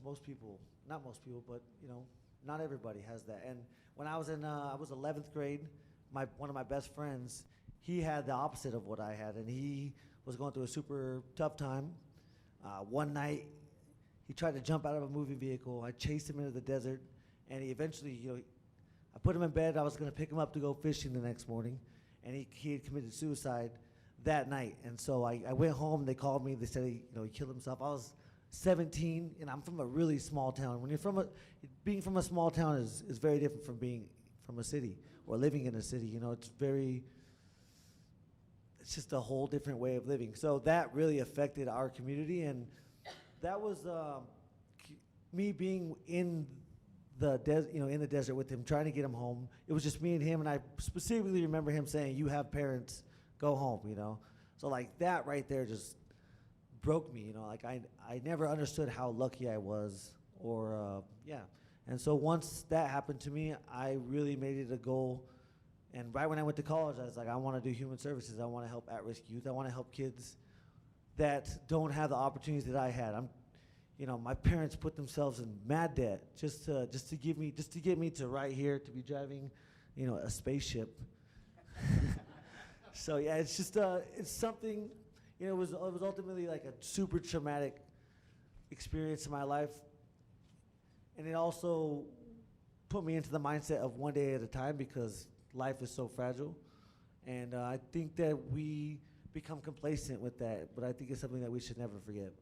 most people, not most people, but not everybody has that. And when I was in, I was 11th grade. One of my best friends, he had the opposite of what I had, and he was going through a super tough time. One night, he tried to jump out of a moving vehicle. I chased him into the desert, and he eventually, I put him in bed. I was going to pick him up to go fishing the next morning, and he had committed suicide that night. And so I went home. They called me. They said he killed himself. I was 17, and I'm from a really small town. When you're being from a small town is very different from being from a city or living in a city. It's just a whole different way of living. So that really affected our community, and that was me being in the desert with him, trying to get him home. It was just me and him, and I specifically remember him saying, "You have parents, go home." So like that right there just broke me. Like I never understood how lucky I was, or yeah. And so once that happened to me, I really made it a goal. And right when I went to college, I was like, I want to do human services. I want to help at-risk youth. I want to help kids that don't have the opportunities that I had. My parents put themselves in mad debt just to get me to right here to be driving, a spaceship. So yeah, it's just it's something. It was ultimately like a super traumatic experience in my life, and it also put me into the mindset of one day at a time, because life is so fragile, and I think that we become complacent with that, but I think it's something that we should never forget.